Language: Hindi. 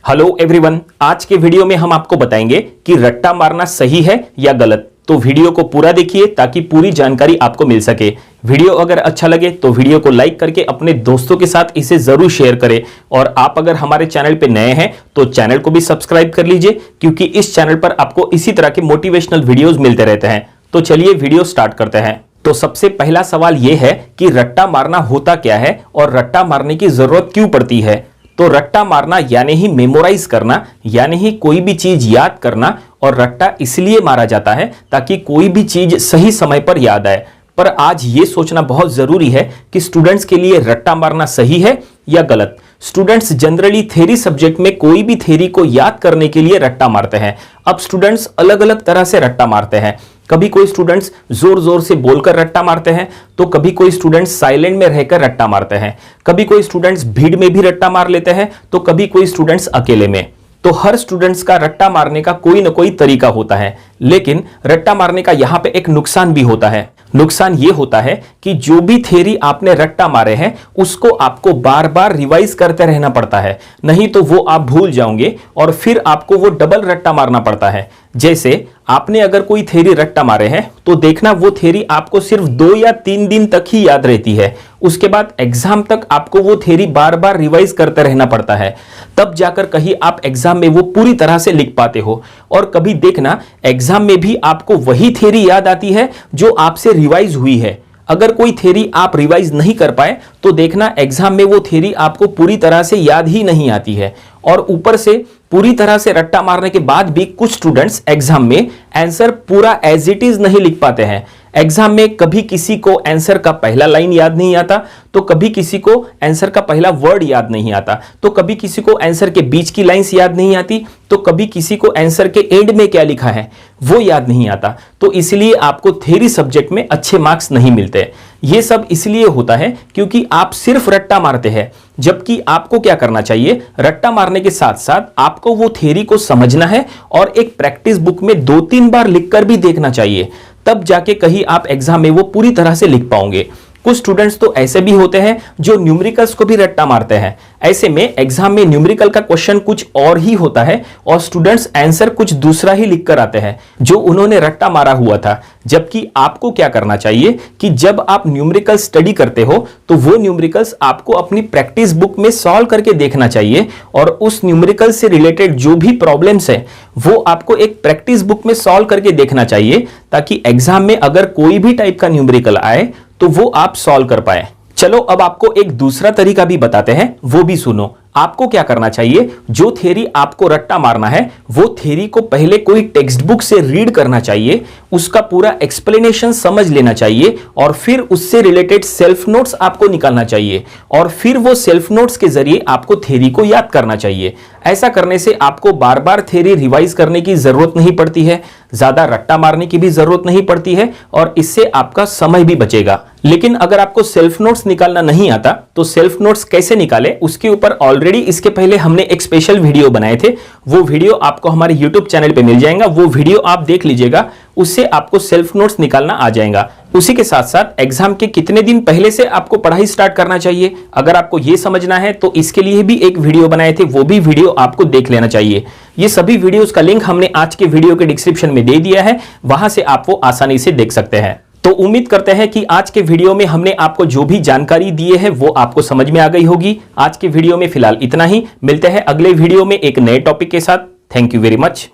हेलो एवरीवन, आज के वीडियो में हम आपको बताएंगे कि रट्टा मारना सही है या गलत। तो वीडियो को पूरा देखिए ताकि पूरी जानकारी आपको मिल सके। वीडियो अगर अच्छा लगे तो वीडियो को लाइक करके अपने दोस्तों के साथ इसे जरूर शेयर करें। और आप अगर हमारे चैनल पे नए हैं तो चैनल को भी सब्सक्राइब कर लीजिए, क्योंकि इस चैनल पर आपको इसी तरह के मोटिवेशनल वीडियोज मिलते रहते हैं। तो चलिए वीडियो स्टार्ट करते हैं। तो सबसे पहला सवाल यह है कि रट्टा मारना होता क्या है और रट्टा मारने की जरूरत क्यों पड़ती है। तो रट्टा मारना यानी ही मेमोराइज करना, यानी ही कोई भी चीज याद करना। और रट्टा इसलिए मारा जाता है ताकि कोई भी चीज सही समय पर याद आए। पर आज ये सोचना बहुत जरूरी है कि स्टूडेंट्स के लिए रट्टा मारना सही है या गलत। स्टूडेंट्स जनरली थ्योरी सब्जेक्ट में कोई भी थ्योरी को याद करने के लिए रट्टा मारते हैं। अब स्टूडेंट्स अलग अलग तरह से रट्टा मारते हैं। कभी कोई स्टूडेंट्स जोर जोर से बोलकर रट्टा मारते हैं, तो कभी कोई स्टूडेंट्स साइलेंट में रहकर रट्टा मारते हैं। कभी कोई स्टूडेंट्स भीड़ में भी रट्टा मार लेते हैं, तो कभी कोई स्टूडेंट्स अकेले में। तो हर स्टूडेंट्स का रट्टा मारने का कोई ना कोई तरीका होता है, लेकिन रट्टा मारने का यहां पे एक नुकसान भी होता है। नुकसान यह होता है कि जो भी थ्योरी आपने रट्टा मारे हैं उसको आपको बार बार रिवाइज करते रहना पड़ता है, नहीं तो वो आप भूल जाओगे और फिर आपको वो डबल रट्टा मारना पड़ता है। जैसे आपने अगर कोई थ्योरी रट्टा मारे हैं तो देखना वो थ्योरी आपको सिर्फ 2 या 3 दिन तक ही याद रहती है। उसके बाद एग्जाम तक आपको वो थ्योरी बार बार रिवाइज करते रहना पड़ता है, तब जाकर कहीं आप एग्जाम में वो पूरी तरह से लिख पाते हो। और कभी देखना एग्जाम में भी आपको वही थ्योरी याद आती है जो आपसे रिवाइज हुई है। अगर कोई थ्योरी आप रिवाइज नहीं कर पाए तो देखना एग्जाम में वो थ्योरी आपको पूरी तरह से याद ही नहीं आती है। और ऊपर से पूरी तरह से रट्टा मारने के बाद भी कुछ स्टूडेंट्स एग्जाम में आंसर पूरा एज इट इज नहीं लिख पाते हैं। एग्जाम में कभी किसी को आंसर का पहला लाइन याद नहीं आता, तो कभी किसी को आंसर का पहला वर्ड याद नहीं आता, तो कभी किसी को आंसर के बीच की लाइंस याद नहीं आती, तो कभी किसी को आंसर के एंड में क्या लिखा है वो याद नहीं आता। तो इसलिए आपको थ्योरी सब्जेक्ट में अच्छे मार्क्स नहीं मिलते। ये सब इसलिए होता है क्योंकि आप सिर्फ रट्टा मारते हैं, जबकि आपको क्या करना चाहिए, रट्टा मारने के साथ साथ आपको वो थ्योरी को समझना है और एक प्रैक्टिस बुक में 2-3 बार लिखकर भी देखना चाहिए। तब जाके कहीं आप एग्जाम में वो पूरी तरह से लिख पाओगे। कुछ स्टूडेंट्स तो ऐसे भी होते हैं जो न्यूमेरिकल्स को भी रट्टा मारते हैं। ऐसे में एग्जाम में न्यूमेरिकल का क्वेश्चन कुछ और ही होता है और स्टूडेंट्स आंसर कुछ दूसरा ही लिख कर आते हैं जो उन्होंने रट्टा मारा हुआ था। जबकि आपको क्या करना चाहिए कि जब आप न्यूमेरिकल स्टडी करते हो तो वो न्यूमेरिकल्स आपको अपनी प्रैक्टिस बुक में सॉल्व करके देखना चाहिए। और उस न्यूमेरिकल से रिलेटेड जो भी प्रॉब्लम्स है वो आपको एक प्रैक्टिस बुक में सॉल्व करके देखना चाहिए, ताकि एग्जाम में अगर कोई भी टाइप का न्यूमेरिकल आए तो वो आप सॉल्व कर पाए। चलो अब आपको एक दूसरा तरीका भी बताते हैं, वो भी सुनो। आपको क्या करना चाहिए, जो थ्योरी आपको रट्टा मारना है वो थ्योरी को पहले कोई टेक्स्ट बुक से रीड करना चाहिए, उसका पूरा एक्सप्लेनेशन समझ लेना चाहिए और फिर उससे रिलेटेड सेल्फ नोट्स आपको निकालना चाहिए और फिर वो सेल्फ नोट्स के जरिए आपको थ्योरी को याद करना चाहिए। ऐसा करने से आपको बार बार थ्योरी रिवाइज करने की जरूरत नहीं पड़ती है, ज्यादा रट्टा मारने की भी जरूरत नहीं पड़ती है और इससे आपका समय भी बचेगा। लेकिन अगर आपको सेल्फ नोट्स निकालना नहीं आता तो सेल्फ नोट्स कैसे निकाले उसके ऊपर ऑलरेडी इसके पहले हमने एक स्पेशल वीडियो बनाए थे। वो वीडियो आपको हमारे YouTube चैनल पे मिल जाएगा, वो वीडियो आप देख लीजिएगा, उससे आपको सेल्फ नोट्स निकालना आ जाएगा। उसी के साथ साथ एग्जाम के कितने दिन पहले से आपको पढ़ाई स्टार्ट करना चाहिए, अगर आपको यह समझना है तो इसके लिए भी एक वीडियो बनाए थे, वो भी वीडियो आपको देख लेना चाहिए। ये सभी वीडियोस का लिंक हमने आज के वीडियो के डिस्क्रिप्शन में दे दिया है, वहां से आप वो आसानी से देख सकते हैं। तो उम्मीद करते हैं कि आज के वीडियो में हमने आपको जो भी जानकारी दी है वो आपको समझ में आ गई होगी। आज के वीडियो में फिलहाल इतना ही, मिलते हैं अगले वीडियो में एक नए टॉपिक के साथ। Thank you very much.